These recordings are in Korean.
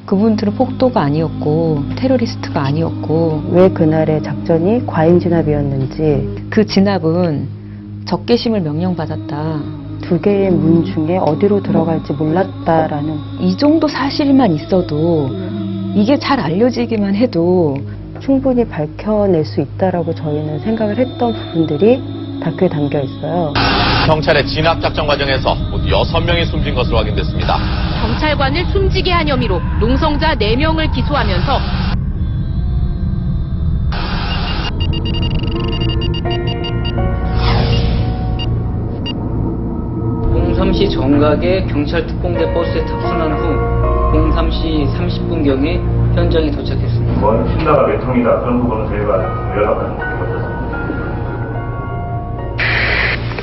그분들은 폭도가 아니었고 테러리스트가 아니었고 왜 그날의 작전이 과잉 진압이었는지 그 진압은 적개심을 명령받았다. 두 개의 문 중에 어디로 들어갈지 몰랐다라는 이 정도 사실만 있어도 이게 잘 알려지기만 해도 충분히 밝혀낼 수 있다라고 저희는 생각을 했던 부분들이 다큐에 담겨 있어요. 경찰의 진압작전 과정에서 모두 6명이 숨진 것으로 확인됐습니다. 경찰관을 숨지게 한 혐의로 농성자 4명을 기소하면서 (03시) 정각에 경찰 특공대 버스에 탑승한 후 (03시 30분경에) 현장에 도착했습니다. 뭔 신나가 몇 통이다 그런 부분은 저희가 연락은 드리고 있었습니다.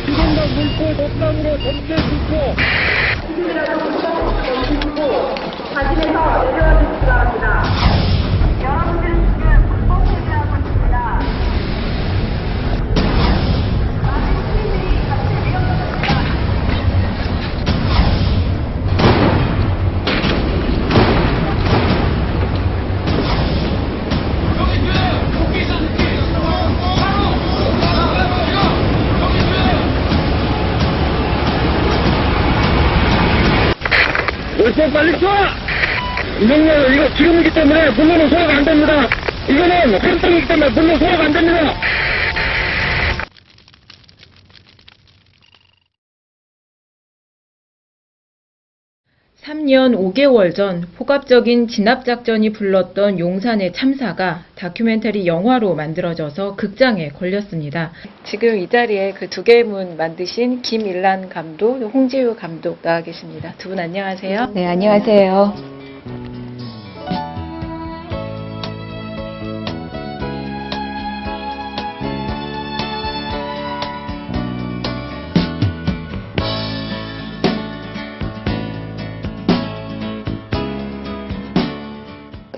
지금도 물고 독감으로 전체 굶고 가슴에서 내려와 주시기 바랍니다. 여러분들 지금 불법 체류하고 있습니다. 많은 시민들이 같이 내려오셨습니다. 열쇠 빨리 쏴! 명령 이거 지금이기 때문에 문문은 소화가 안 됩니다. 이거는 활동이기 때문에 문문 소화가 안 됩니다. 3년 5개월 전 폭압적인 진압작전이 불렀던 용산의 참사가 다큐멘터리 영화로 만들어져서 극장에 걸렸습니다. 지금 이 자리에 그 두 개의 문 만드신 김일란 감독, 홍지유 감독 나와 계십니다. 두 분 안녕하세요. 네, 안녕하세요.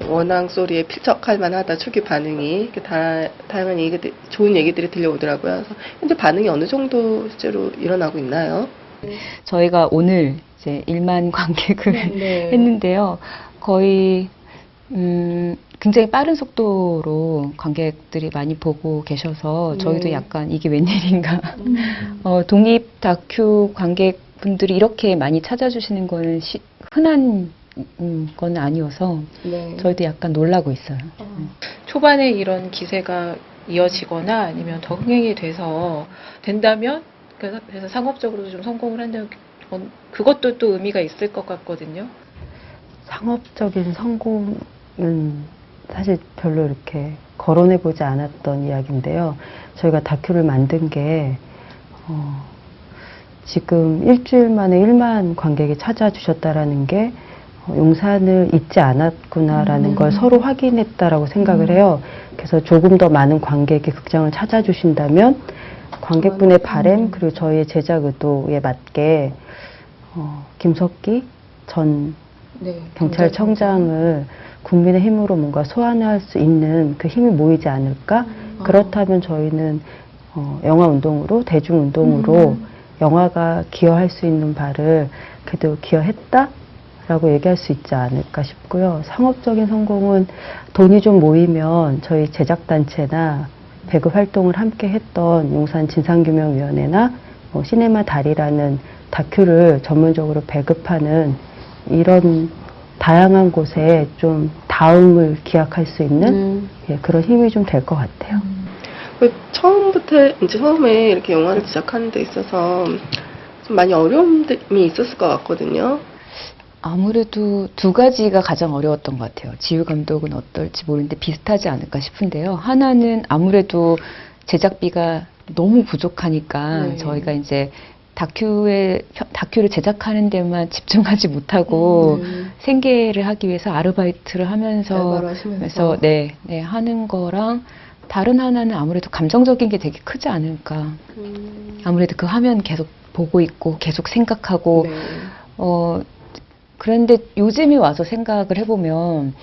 원앙 소리에 필적할 만하다 초기 반응이 다양한 얘기들, 좋은 얘기들이 들려오더라고요. 그래서 현재 반응이 어느 정도 실제로 일어나고 있나요? 저희가 오늘 이제 1만 관객을 했는데요. 거의 굉장히 빠른 속도로 관객들이 많이 보고 계셔서 저희도 약간 이게 웬일인가. 독립 다큐 관객분들이 이렇게 많이 찾아주시는 거는 흔한 건 아니어서 저희도 약간 놀라고 있어요. 초반에 이런 기세가 이어지거나 아니면 더 흥행이 된다면 그래서 상업적으로도 좀 성공을 한다면 그것도 또 의미가 있을 것 같거든요. 상업적인 성공은 사실 별로 이렇게 거론해보지 않았던 이야기인데요. 저희가 다큐를 만든 게 지금 일주일 만에 1만 관객이 찾아주셨다라는 게 용산을 잊지 않았구나라는 걸 서로 확인했다라고 생각을 해요. 그래서 조금 더 많은 관객이 극장을 찾아주신다면 관객분의 바람 그리고 저희의 제작 의도에 맞게 김석기 전 경찰청장을 국민의 힘으로 뭔가 소환할 수 있는 그 힘이 모이지 않을까? 그렇다면 저희는 영화운동으로 대중운동으로 영화가 기여할 수 있는 바를 그래도 기여했다? 라고 얘기할 수 있지 않을까 싶고요. 상업적인 성공은 돈이 좀 모이면 저희 제작단체나 배급 활동을 함께 했던 용산 진상규명위원회나 시네마 달이라는 다큐를 전문적으로 배급하는 이런 다양한 곳에 좀 다음을 기약할 수 있는 그런 힘이 좀 될 것 같아요. 처음에 이렇게 영화를 제작하는 데 있어서 좀 많이 어려움이 있었을 것 같거든요. 아무래도 두 가지가 가장 어려웠던 것 같아요. 지유 감독은 어떨지 모르는데 비슷하지 않을까 싶은데요. 하나는 아무래도 제작비가 너무 부족하니까 저희가 이제 다큐를 제작하는 데만 집중하지 못하고 생계를 하기 위해서 아르바이트를 하면서 그래서 하는 거랑 다른 하나는 아무래도 감정적인 게 되게 크지 않을까. 아무래도 그 화면 계속 보고 있고 계속 생각하고 그런데 요즘에 와서 생각을 해보면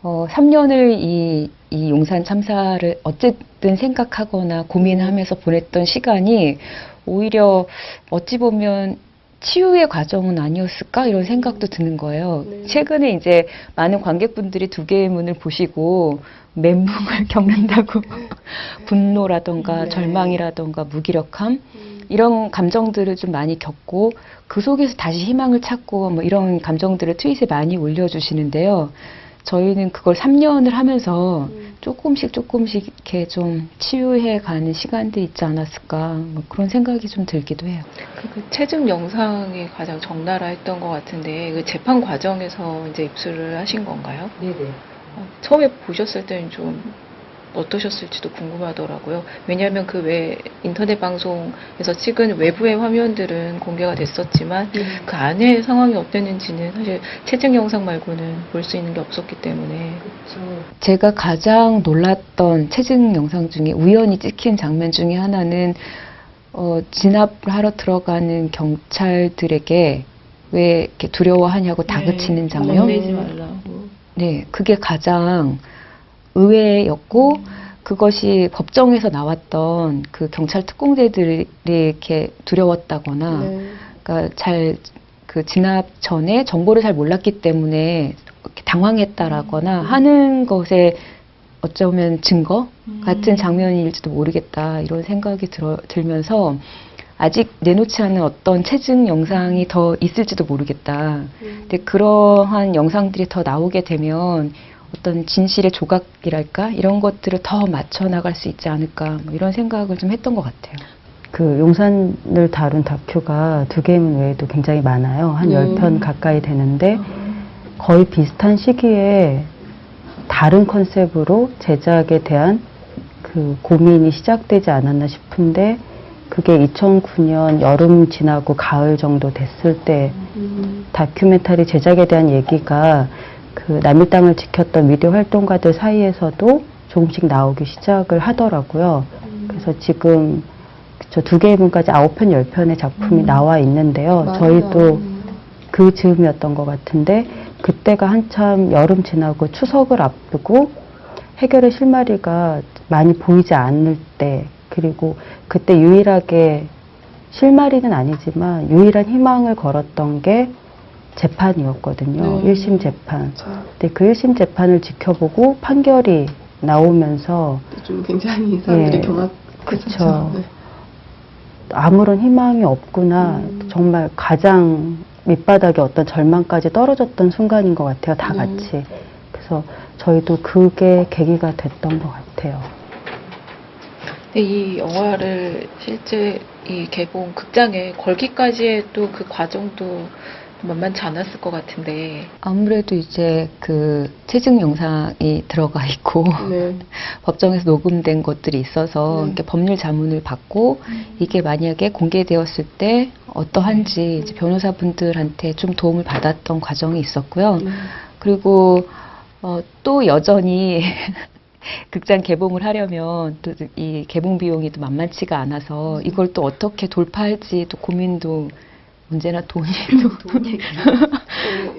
3년을 이 용산 참사를 어쨌든 생각하거나 고민하면서 보냈던 시간이 오히려 어찌 보면 치유의 과정은 아니었을까 이런 생각도 드는 거예요. 네. 최근에 이제 많은 관객분들이 두 개의 문을 보시고 멘붕을 겪는다고 분노라던가 네. 절망이라던가 무기력함 이런 감정들을 좀 많이 겪고 그 속에서 다시 희망을 찾고 뭐 이런 감정들을 트윗에 많이 올려주시는데요. 저희는 그걸 3년을 하면서 조금씩 이렇게 좀 치유해 가는 시간들이 있지 않았을까 뭐 그런 생각이 좀 들기도 해요. 그 체증 영상이 가장 적나라했던 것 같은데 그 재판 과정에서 이제 입수를 하신 건가요? 네네. 처음에 보셨을 때는 좀 어떠셨을지도 궁금하더라고요. 왜냐하면 그 외 인터넷 방송에서 찍은 외부의 화면들은 공개가 됐었지만 그 안의 상황이 어땠는지는 사실 채증 영상 말고는 볼 수 있는 게 없었기 때문에. 제가 가장 놀랐던 체증 영상 중에 우연히 찍힌 장면 중에 하나는 진압을 하러 들어가는 경찰들에게 왜 이렇게 두려워하냐고 다그치는 장면. 내지 말라고. 네, 그게 가장 의외였고 그것이 법정에서 나왔던 그 경찰 특공대들이 이렇게 두려웠다거나, 네. 그러니까 그 진압 전에 정보를 잘 몰랐기 때문에 이렇게 당황했다라거나 하는 것에 어쩌면 증거 같은 장면일지도 모르겠다 이런 생각이 들면서 아직 내놓지 않은 어떤 체증 영상이 더 있을지도 모르겠다. 근데 그러한 영상들이 더 나오게 되면 어떤 진실의 조각이랄까 이런 것들을 더 맞춰 나갈 수 있지 않을까 뭐 이런 생각을 좀 했던 것 같아요. 그 용산을 다룬 다큐가 두 개문 외에도 굉장히 많아요. 한 10편 가까이 되는데 거의 비슷한 시기에 다른 컨셉으로 제작에 대한 그 고민이 시작되지 않았나 싶은데 그게 2009년 여름 지나고 가을 정도 됐을 때 다큐멘터리 제작에 대한 얘기가 그 남의 땅을 지켰던 미디어 활동가들 사이에서도 조금씩 나오기 시작을 하더라고요. 그래서 지금 저 두 개의 문까지 9편, 10편의 작품이 나와 있는데요. 맞아요. 저희도 그 즈음이었던 것 같은데 그때가 한참 여름 지나고 추석을 앞두고 해결의 실마리가 많이 보이지 않을 때, 그리고 그때 유일하게 실마리는 아니지만 유일한 희망을 걸었던 게 재판이었거든요. 1심 재판. 근데 그 1심 재판을 지켜보고 판결이 나오면서 좀 굉장히 사람들이 예, 경악했었죠. 그쵸. 네. 아무런 희망이 없구나. 정말 가장 밑바닥에 어떤 절망까지 떨어졌던 순간인 것 같아요. 다 같이. 그래서 저희도 그게 계기가 됐던 것 같아요. 근데 이 영화를 실제 이 개봉 극장에 걸기까지의 또 그 과정도 만만치 않았을 것 같은데. 아무래도 이제 그 체증 영상이 들어가 있고 네. 법정에서 녹음된 것들이 있어서 이렇게 법률 자문을 받고 이게 만약에 공개되었을 때 어떠한지 이제 변호사분들한테 좀 도움을 받았던 과정이 있었고요. 그리고 또 여전히 극장 개봉을 하려면 또 이 개봉 비용이 또 만만치가 않아서 이걸 또 어떻게 돌파할지 또 고민도 언제나 돈이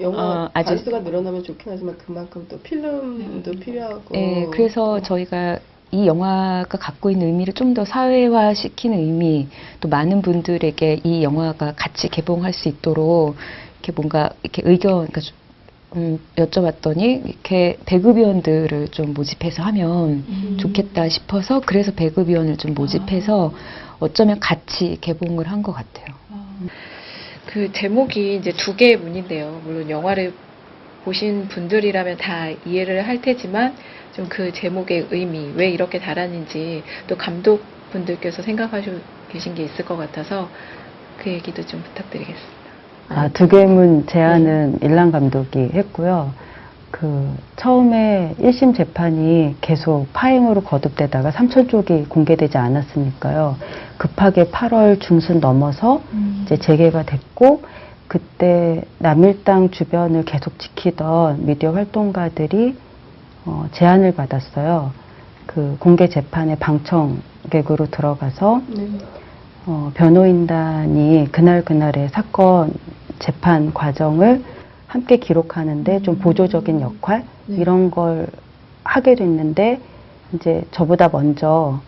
영화 아주 관수가 늘어나면 좋긴 하지만 그만큼 또 필름도 필요하고. 네, 그래서 저희가 이 영화가 갖고 있는 의미를 좀 더 사회화시키는 의미, 또 많은 분들에게 이 영화가 같이 개봉할 수 있도록 이렇게 뭔가 이렇게 의견, 그러니까 여쭤봤더니 이렇게 배급위원들을 좀 모집해서 하면 좋겠다 싶어서 그래서 배급위원을 좀 모집해서 어쩌면 같이 개봉을 한 것 같아요. 그 제목이 이제 두 개의 문인데요. 물론 영화를 보신 분들이라면 다 이해를 할 테지만 좀 그 제목의 의미, 왜 이렇게 달았는지 또 감독분들께서 생각하시고 계신 게 있을 것 같아서 그 얘기도 좀 부탁드리겠습니다. 두 개의 문 제안은 일란 감독이 했고요. 그 처음에 1심 재판이 계속 파행으로 거듭되다가 3천 쪽이 공개되지 않았으니까요. 급하게 8월 중순 넘어서 이제 재개가 됐고, 그때 남일당 주변을 계속 지키던 미디어 활동가들이 제안을 받았어요. 그 공개 재판에 방청객으로 들어가서 변호인단이 그날의 사건 재판 과정을 함께 기록하는데 좀 보조적인 역할 이런 걸 하게 됐는데, 이제 저보다 먼저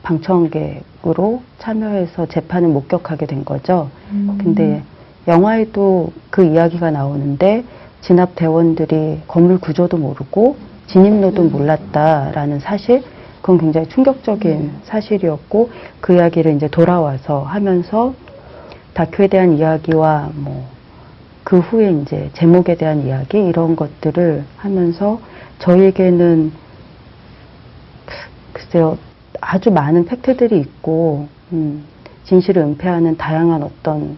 방청객으로 참여해서 재판을 목격하게 된 거죠. 근데 영화에도 그 이야기가 나오는데 진압 대원들이 건물 구조도 모르고 진입로도 몰랐다라는 사실, 그건 굉장히 충격적인 사실이었고 그 이야기를 이제 돌아와서 하면서 다큐에 대한 이야기와 뭐 그 후에 이제 제목에 대한 이야기 이런 것들을 하면서 저희에게는 글쎄요 아주 많은 팩트들이 있고 진실을 은폐하는 다양한 어떤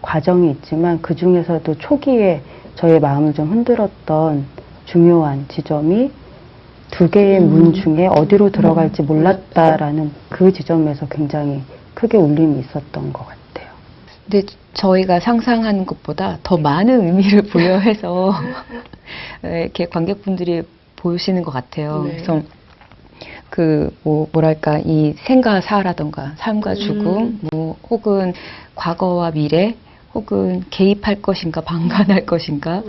과정이 있지만 그 중에서도 초기에 저의 마음을 좀 흔들었던 중요한 지점이 두 개의 문 중에 어디로 들어갈지 몰랐다라는 그 지점에서 굉장히 크게 울림이 있었던 것 같아요. 근데 저희가 상상하는 것보다 더 많은 의미를 부여해서 이렇게 관객분들이 보시는 것 같아요. 네. 그래서 뭐랄까, 이 생과 사라던가, 삶과 죽음, 뭐, 혹은 과거와 미래, 혹은 개입할 것인가, 방관할 것인가,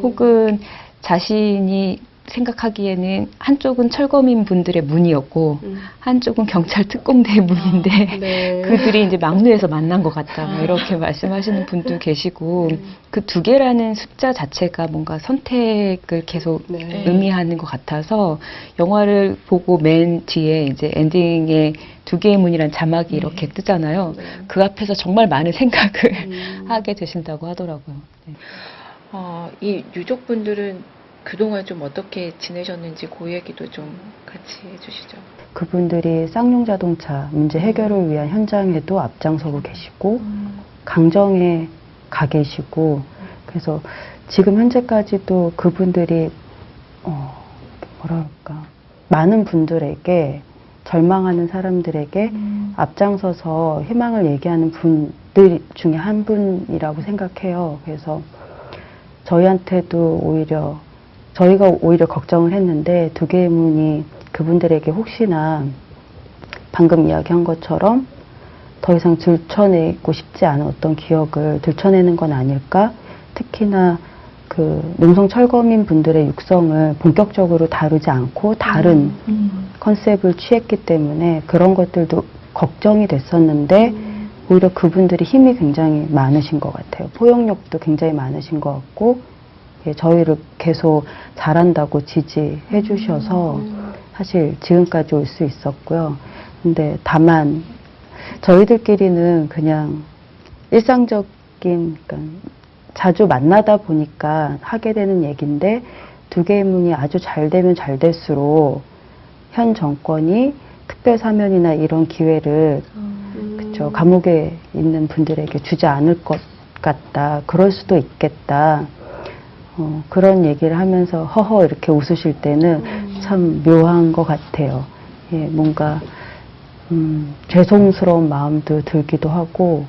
혹은 자신이 생각하기에는 한쪽은 철거민 분들의 문이었고, 한쪽은 경찰 특공대의 문인데, 네. 그들이 이제 막루에서 만난 것 같다, 뭐 이렇게 말씀하시는 분도 계시고, 그 두 개라는 숫자 자체가 뭔가 선택을 계속 네. 의미하는 것 같아서, 영화를 보고 맨 뒤에 이제 엔딩에 두 개의 문이란 자막이 이렇게 뜨잖아요. 그 앞에서 정말 많은 생각을 하게 되신다고 하더라고요. 네. 이 유족분들은 그동안 좀 어떻게 지내셨는지 그 얘기도 좀 같이 해주시죠. 그분들이 쌍용 자동차 문제 해결을 위한 현장에도 앞장서고 계시고 강정에 가 계시고 그래서 지금 현재까지도 그분들이 뭐랄까 많은 분들에게 절망하는 사람들에게 앞장서서 희망을 얘기하는 분들 중에 한 분이라고 생각해요. 그래서 저희가 오히려 걱정을 했는데 두 개의 문이 그분들에게 혹시나 방금 이야기한 것처럼 더 이상 들춰내고 싶지 않은 어떤 기억을 들춰내는 건 아닐까? 특히나 그 농성 철거민 분들의 육성을 본격적으로 다루지 않고 다른 컨셉을 취했기 때문에 그런 것들도 걱정이 됐었는데 오히려 그분들이 힘이 굉장히 많으신 것 같아요. 포용력도 굉장히 많으신 것 같고 저희를 계속 잘한다고 지지해 주셔서 사실 지금까지 올 수 있었고요. 근데 다만 저희들끼리는 그냥 일상적인 그러니까 자주 만나다 보니까 하게 되는 얘기인데 두 개의 문이 아주 잘 되면 잘 될수록 현 정권이 특별 사면이나 이런 기회를 그쵸, 감옥에 있는 분들에게 주지 않을 것 같다. 그럴 수도 있겠다. 그런 얘기를 하면서 허허 이렇게 웃으실 때는 참 묘한 것 같아요. 예, 뭔가 죄송스러운 마음도 들기도 하고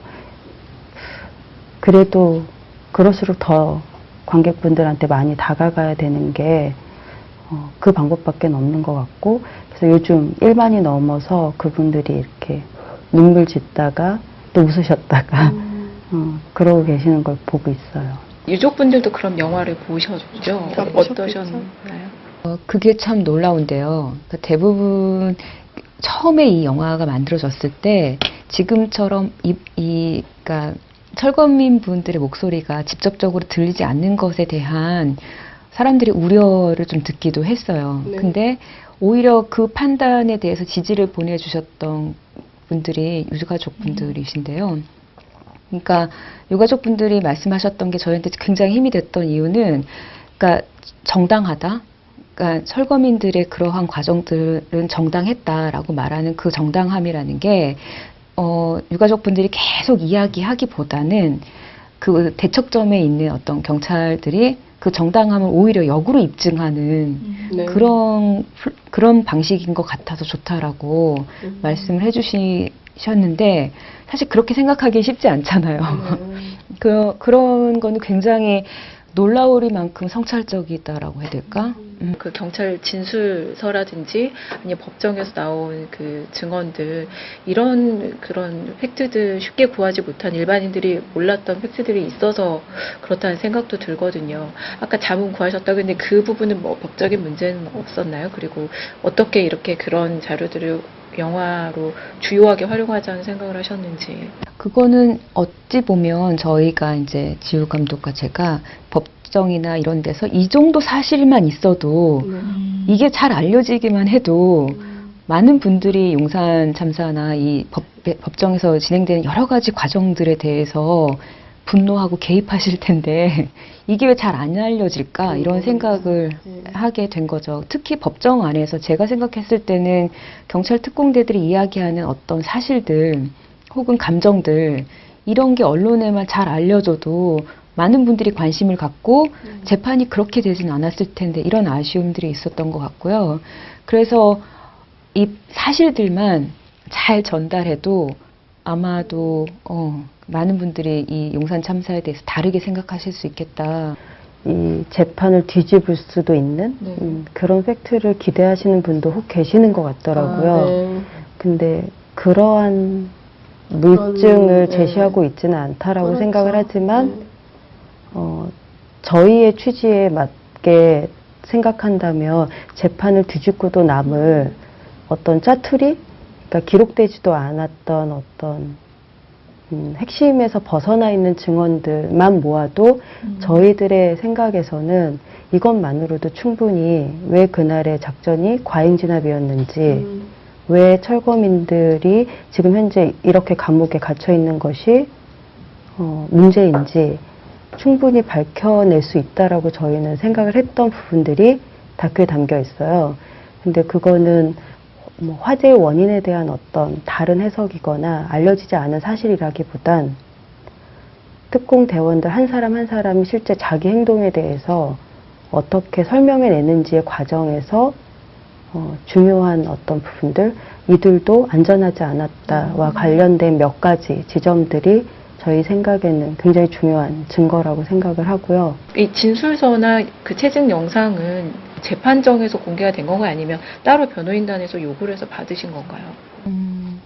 그래도 그럴수록 더 관객분들한테 많이 다가가야 되는 게 그 방법밖에 없는 것 같고 그래서 요즘 일반이 넘어서 그분들이 이렇게 눈물 짓다가 또 웃으셨다가 그러고 계시는 걸 보고 있어요. 유족분들도 그럼 영화를 보셨죠? 어떠셨나요? 그게 참 놀라운데요. 그러니까 대부분 처음에 이 영화가 만들어졌을 때 지금처럼 그러니까 철거민 분들의 목소리가 직접적으로 들리지 않는 것에 대한 사람들이 우려를 좀 듣기도 했어요. 네. 근데 오히려 그 판단에 대해서 지지를 보내주셨던 분들이 유가족 분들이신데요. 그러니까 유가족 분들이 말씀하셨던 게 저희한테 굉장히 힘이 됐던 이유는 그러니까 정당하다. 그러니까 철거민들의 그러한 과정들은 정당했다라고 말하는 그 정당함이라는 게 유가족 분들이 계속 이야기하기보다는 그 대척점에 있는 어떤 경찰들이 그 정당함을 오히려 역으로 입증하는 네. 그런 방식인 것 같아서 좋다라고 말씀을 해주셨는데 사실 그렇게 생각하기 쉽지 않잖아요. 그런 거는 굉장히 놀라우리만큼 성찰적이다라고 해야 될까? 그 경찰 진술서라든지 아니면 법정에서 나온 그 증언들 이런 그런 팩트들 쉽게 구하지 못한 일반인들이 몰랐던 팩트들이 있어서 그렇다는 생각도 들거든요. 아까 자문 구하셨다고 했는데 그 부분은 뭐 법적인 문제는 없었나요? 그리고 어떻게 이렇게 그런 자료들을 영화로 주요하게 활용하자는 생각을 하셨는지. 그거는 어찌 보면 저희가 이제 지우 감독과 제가 법정이나 이런 데서 이 정도 사실만 있어도 이게 잘 알려지기만 해도 많은 분들이 용산 참사나 이 법정에서 진행되는 여러 가지 과정들에 대해서 분노하고 개입하실 텐데 이게 왜 잘 안 알려질까 이런 생각을 하게 된 거죠. 특히 법정 안에서 제가 생각했을 때는 경찰 특공대들이 이야기하는 어떤 사실들 혹은 감정들 이런 게 언론에만 잘 알려져도 많은 분들이 관심을 갖고 재판이 그렇게 되진 않았을 텐데 이런 아쉬움들이 있었던 것 같고요. 그래서 이 사실들만 잘 전달해도 아마도 많은 분들이 이 용산 참사에 대해서 다르게 생각하실 수 있겠다. 이 재판을 뒤집을 수도 있는 그런 팩트를 기대하시는 분도 혹 계시는 것 같더라고요. 근데 그러한 물증을 제시하고 있지는 않다라고 생각을 하지만 저희의 취지에 맞게 생각한다면 재판을 뒤집고도 남을 어떤 짜투리, 그러니까 기록되지도 않았던 어떤 핵심에서 벗어나 있는 증언들만 모아도 저희들의 생각에서는 이것만으로도 충분히 왜 그날의 작전이 과잉 진압이었는지, 왜 철거민들이 지금 현재 이렇게 감옥에 갇혀 있는 것이 문제인지 충분히 밝혀낼 수 있다라고 저희는 생각을 했던 부분들이 다큐에 담겨 있어요. 근데 그거는 뭐 화재의 원인에 대한 어떤 다른 해석이거나 알려지지 않은 사실이라기보단 특공 대원들 한 사람 한 사람이 실제 자기 행동에 대해서 어떻게 설명해내는지의 과정에서 중요한 어떤 부분들, 이들도 안전하지 않았다와 관련된 몇 가지 지점들이 저희 생각에는 굉장히 중요한 증거라고 생각을 하고요. 이 진술서나 그 채증 영상은 재판정에서 공개가 된 건가요? 아니면 따로 변호인단에서 요구를 해서 받으신 건가요?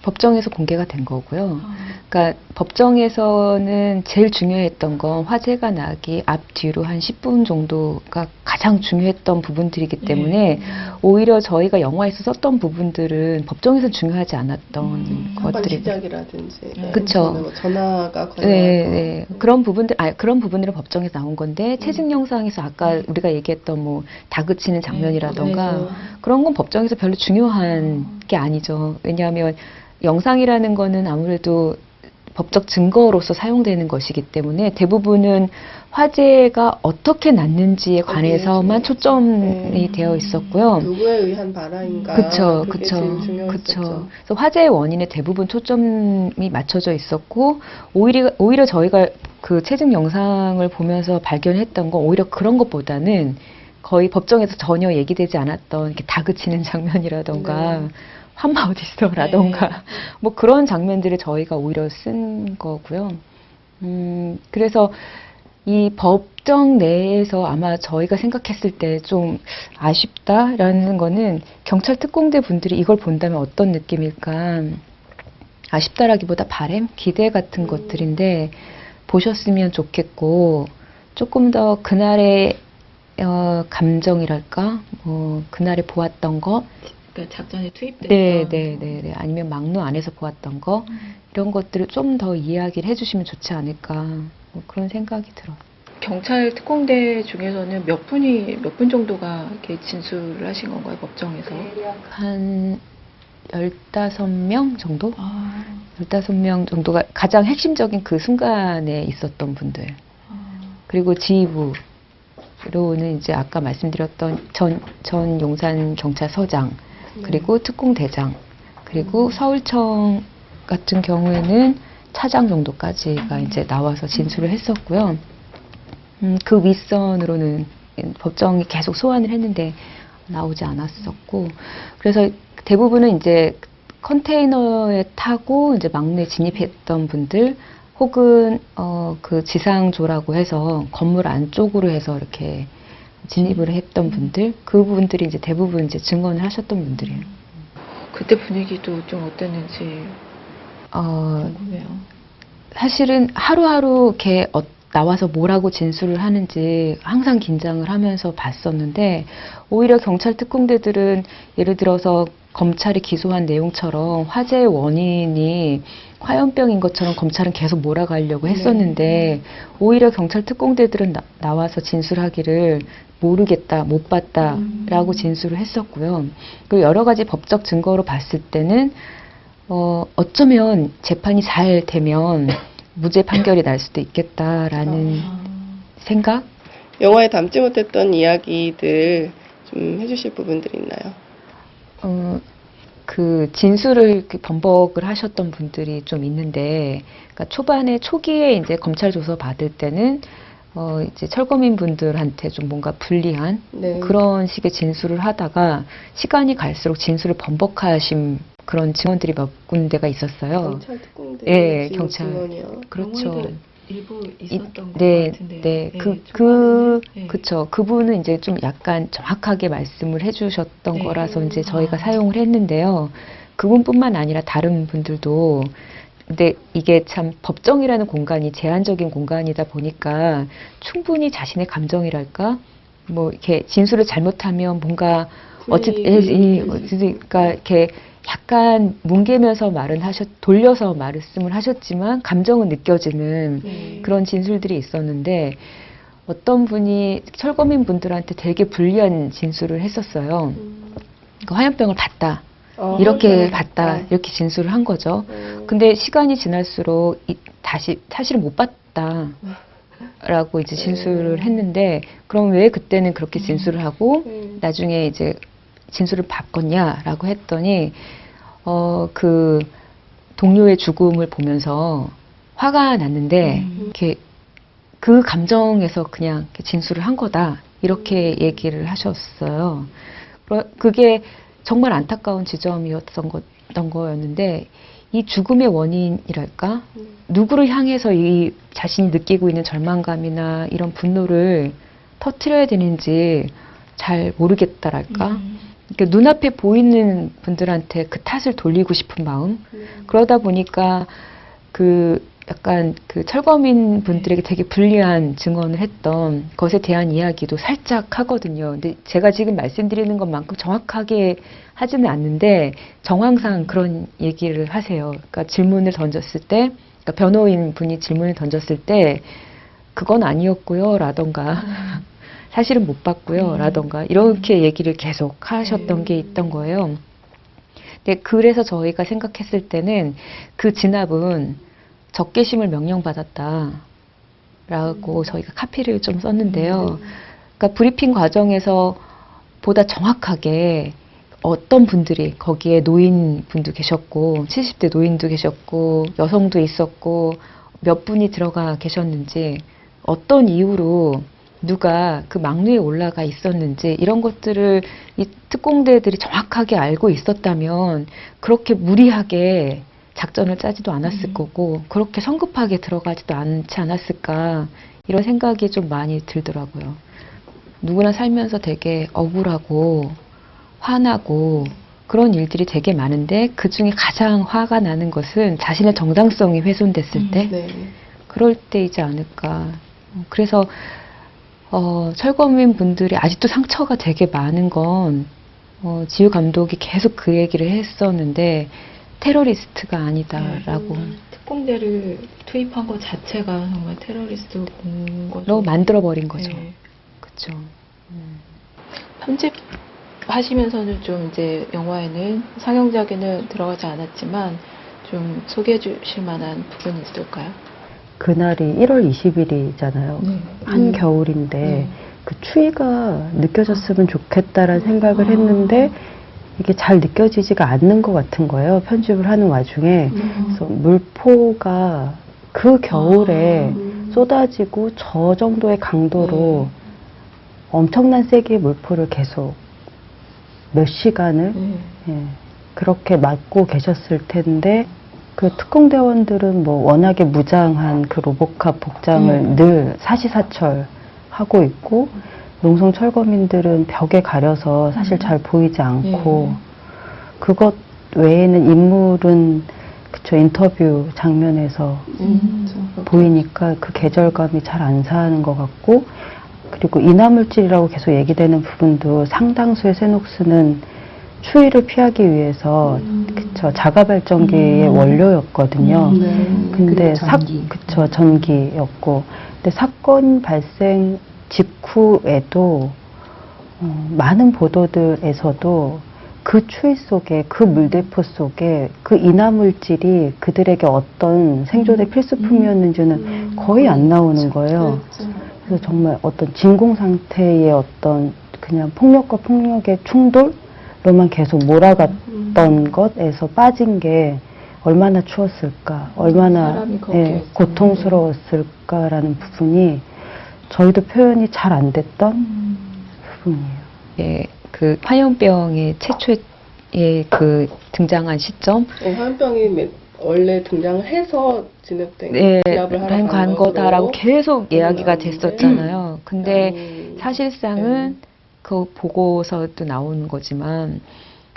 법정에서 공개가 된 거고요. 그러니까 법정에서는 제일 중요했던 건 화재가 나기 앞뒤로 한 10분 정도가 가장 중요했던 부분들이기 때문에 오히려 저희가 영화에서 썼던 부분들은 법정에서 중요하지 않았던 것들이. 시작이라든지. 그쵸. 전화가 걸려. 네. 그런 부분들은 법정에서 나온 건데 채증 영상에서 아까 우리가 얘기했던 뭐 다그치는 장면이라던가 그런 건 법정에서 별로 중요한 게 아니죠. 왜냐하면 영상이라는 거는 아무래도 법적 증거로서 사용되는 것이기 때문에 대부분은 화재가 어떻게 났는지에 관해서만 초점이 되어 있었고요. 누구에 의한 발화인가? 그쵸. 중요했었죠. 그래서 화재의 원인에 대부분 초점이 맞춰져 있었고 오히려 저희가 그 채증 영상을 보면서 발견했던 건 오히려 그런 것보다는 거의 법정에서 전혀 얘기되지 않았던 이렇게 다그치는 장면이라던가. 한마 어딨어라던가 뭐 그런 장면들을 저희가 오히려 쓴 거고요. 그래서 이 법정 내에서 아마 저희가 생각했을 때 좀 아쉽다라는 거는 경찰 특공대 분들이 이걸 본다면 어떤 느낌일까? 아쉽다라기보다 바람, 기대 같은 것들인데 보셨으면 좋겠고 조금 더 그날의 감정이랄까, 뭐 그날에 보았던 것. 그러니까 작전에 투입됐던. 네. 아니면 막루 안에서 보았던 거 이런 것들을 좀 더 이야기를 해주시면 좋지 않을까 뭐 그런 생각이 들어요. 경찰 특공대 중에서는 몇 분 정도가 이렇게 진술을 하신 건가요, 법정에서? 한 15명 정도? 15명 정도가 가장 핵심적인 그 순간에 있었던 분들. 그리고 지휘부로는 이제 아까 말씀드렸던 전 용산 경찰서장, 그리고 특공대장, 그리고 서울청 같은 경우에는 차장 정도까지가 이제 나와서 진술을 했었고요. 그 윗선으로는 법정이 계속 소환을 했는데 나오지 않았었고, 그래서 대부분은 이제 컨테이너에 타고 이제 막내 진입했던 분들, 혹은 그 지상조라고 해서 건물 안쪽으로 해서 이렇게 진입을 했던 분들, 그분들이 이제 대부분 이제 증언을 하셨던 분들이에요. 그때 분위기도 좀 어땠는지 궁금해요. 사실은 하루하루 이렇게 나와서 뭐라고 진술을 하는지 항상 긴장을 하면서 봤었는데, 오히려 경찰 특공대들은 예를 들어서 검찰이 기소한 내용처럼 화재의 원인이 화염병인 것처럼 검찰은 계속 몰아가려고 했었는데 오히려 경찰 특공대들은 나와서 진술하기를 모르겠다, 못 봤다라고 진술을 했었고요. 그리고 여러 가지 법적 증거로 봤을 때는 어쩌면 재판이 잘 되면 무죄 판결이 날 수도 있겠다라는 생각? 영화에 담지 못했던 이야기들 좀 해주실 부분들이 있나요? 그 진술을 번복을 하셨던 분들이 좀 있는데, 그러니까 초기에 이제 검찰 조서 받을 때는 이제 철거민 분들한테 좀 뭔가 불리한 네. 그런 식의 진술을 하다가 시간이 갈수록 진술을 번복하신 그런 증언들이 몇 군데가 있었어요. 경찰 특공대 예, 경찰. 증언이요. 그렇죠. 일부 있었던 것 네, 같은데. 네, 초반에는. 그쵸. 그분은 이제 좀 약간 정확하게 말씀을 해주셨던 네. 거라서 이제 저희가 사용을 했는데요. 그분뿐만 아니라 다른 분들도. 근데 이게 참 법정이라는 공간이 제한적인 공간이다 보니까 충분히 자신의 감정이랄까? 뭐 이렇게 진술을 잘못하면 뭔가 그러니까 이렇게 약간 뭉개면서 돌려서 말씀을 하셨지만 감정은 느껴지는 그런 진술들이 있었는데 어떤 분이 철거민 분들한테 되게 불리한 진술을 했었어요. 그 화염병을 봤다. 이렇게 봤다. 이렇게 진술을 한 거죠. 근데 시간이 지날수록 사실은 못 봤다. 라고 이제 진술을 했는데 그럼 왜 그때는 그렇게 진술을 하고 나중에 이제 진술을 바꿨냐라고 했더니 그 동료의 죽음을 보면서 화가 났는데 이렇게 그 감정에서 그냥 이렇게 진술을 한 거다 이렇게 얘기를 하셨어요. 그게 정말 안타까운 지점이었던 거였는데 이 죽음의 원인이랄까 누구를 향해서 이 자신이 느끼고 있는 절망감이나 이런 분노를 터뜨려야 되는지 잘 모르겠다랄까. 그러니까 눈앞에 보이는 분들한테 그 탓을 돌리고 싶은 마음. 그러다 보니까 그 약간 그 철거민 분들에게 되게 불리한 증언을 했던 것에 대한 이야기도 살짝 하거든요. 근데 제가 지금 말씀드리는 것만큼 정확하게 하지는 않는데 정황상 그런 얘기를 하세요. 그러니까 질문을 던졌을 때, 그러니까 변호인 분이 질문을 던졌을 때 그건 아니었고요, 라던가 사실은 못 봤고요, 라던가 이렇게 얘기를 계속 하셨던 게 있던 거예요. 근데 그래서 저희가 생각했을 때는 그 진압은 적개심을 명령받았다라고 저희가 카피를 좀 썼는데요. 그러니까 브리핑 과정에서 보다 정확하게 어떤 분들이 거기에 노인분도 계셨고 70대 노인도 계셨고 여성도 있었고 몇 분이 들어가 계셨는지 어떤 이유로 누가 그 막루에 올라가 있었는지 이런 것들을 이 특공대들이 정확하게 알고 있었다면 그렇게 무리하게 작전을 짜지도 않았을 거고 그렇게 성급하게 들어가지도 않지 않았을까 이런 생각이 좀 많이 들더라고요. 누구나 살면서 되게 억울하고 화나고 그런 일들이 되게 많은데 그중에 가장 화가 나는 것은 자신의 정당성이 훼손됐을 때 그럴 때이지 않을까. 그래서 철거민 분들이 아직도 상처가 되게 많은 건 지우 감독이 계속 그 얘기를 했었는데 테러리스트가 아니다라고. 특공대를 투입한 것 자체가 정말 테러리스트 본 거죠. 로 만들어버린 거죠. 네. 그렇죠. 편집하시면서는 좀 이제 영화에는 상영작에는 들어가지 않았지만 좀 소개해 주실 만한 부분이 있을까요? 그날이 1월 20일이잖아요. 한겨울인데 그 추위가 느껴졌으면 좋겠다라는 생각을 했는데 이게 잘 느껴지지가 않는 것 같은 거예요. 편집을 하는 와중에. 그래서 물포가 그 겨울에 쏟아지고 저 정도의 강도로 엄청난 세기의 물포를 계속 몇 시간을 그렇게 맞고 계셨을 텐데 그 특공대원들은 뭐 워낙에 무장한 그 로보캅 복장을 늘 사시사철 하고 있고 농성 철거민들은 벽에 가려서 사실 잘 보이지 않고 그것 외에는 인물은 그쵸 인터뷰 장면에서 보이니까 그 계절감이 잘 안 사는 것 같고 그리고 인화물질이라고 계속 얘기되는 부분도 상당수의 세녹스는 추위를 피하기 위해서 그쵸 자가 발전기의 원료였거든요. 근데 그쵸 전기였고, 근데 사건 발생 직후에도 많은 보도들에서도 그 추위 속에, 그 물대포 속에 그 인화물질이 그들에게 어떤 생존의 필수품이었는지는 거의 안 나오는 거예요. 그래서 정말 어떤 진공 상태의 어떤 그냥 폭력과 폭력의 충돌로만 계속 몰아갔던 것에서 빠진 게 얼마나 추웠을까, 얼마나 고통스러웠을까라는 부분이 저희도 표현이 잘 안 됐던 부분이에요. 예, 그 화염병의 최초의 그 등장한 시점, 화염병이 원래 등장을 해서 진압된 진압을 하러 간 거다라고 계속 이야기가 됐었잖아요. 근데 사실상은 그 보고서도 나오는 거지만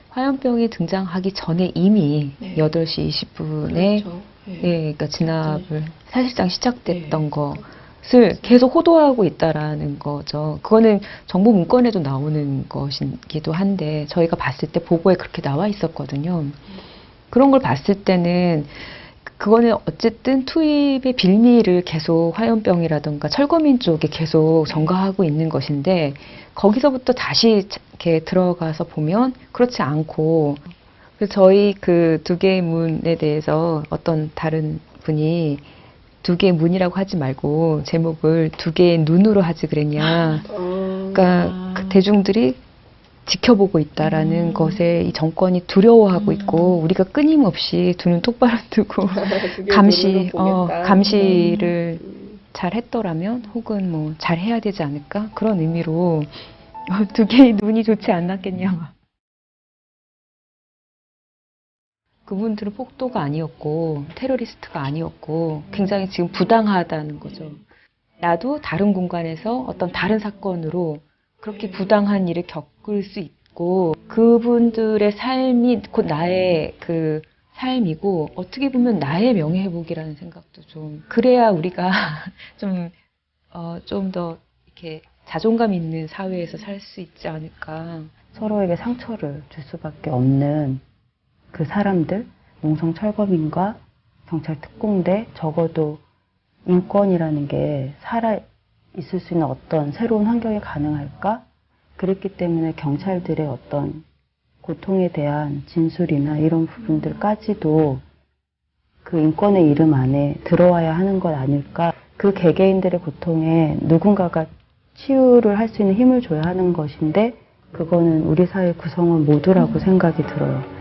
화염병이 등장하기 전에 이미 8시 20분에 그러니까 진압을 사실상 시작됐던 것을 계속 호도하고 있다라는 거죠. 그거는 정부 문건에도 나오는 것이기도 한데 저희가 봤을 때 보고에 그렇게 나와 있었거든요. 그런 걸 봤을 때는 그거는 어쨌든 투입의 빌미를 계속 화염병이라든가 철거민 쪽에 계속 전가하고 있는 것인데 거기서부터 다시 이렇게 들어가서 보면 그렇지 않고, 그래서 저희 그 두 개의 문에 대해서 어떤 다른 분이 두 개의 문이라고 하지 말고 제목을 두 개의 눈으로 하지 그랬냐. 그러니까 그 대중들이 지켜보고 있다라는 것에 이 정권이 두려워하고 있고 우리가 끊임없이 두 눈 똑바로 뜨고 감시를 잘 했더라면 혹은 뭐 잘 해야 되지 않을까 그런 의미로 두 개의 눈이 좋지 않았겠냐. 그분들은 폭도가 아니었고 테러리스트가 아니었고 굉장히 지금 부당하다는 거죠. 나도 다른 공간에서 어떤 다른 사건으로 그렇게 부당한 일을 겪을 수 있고 그분들의 삶이 곧 나의 그 삶이고 어떻게 보면 나의 명예회복이라는 생각도 좀 그래야 우리가 좀 더 이렇게 자존감 있는 사회에서 살 수 있지 않을까. 서로에게 상처를 줄 수밖에 없는 그 사람들, 농성 철거민과 경찰 특공대, 적어도 인권이라는 게 살아 있을 수 있는 어떤 새로운 환경이 가능할까? 그랬기 때문에 경찰들의 어떤 고통에 대한 진술이나 이런 부분들까지도 그 인권의 이름 안에 들어와야 하는 것 아닐까? 그 개개인들의 고통에 누군가가 치유를 할 수 있는 힘을 줘야 하는 것인데 그거는 우리 사회 구성원 모두라고 생각이 들어요.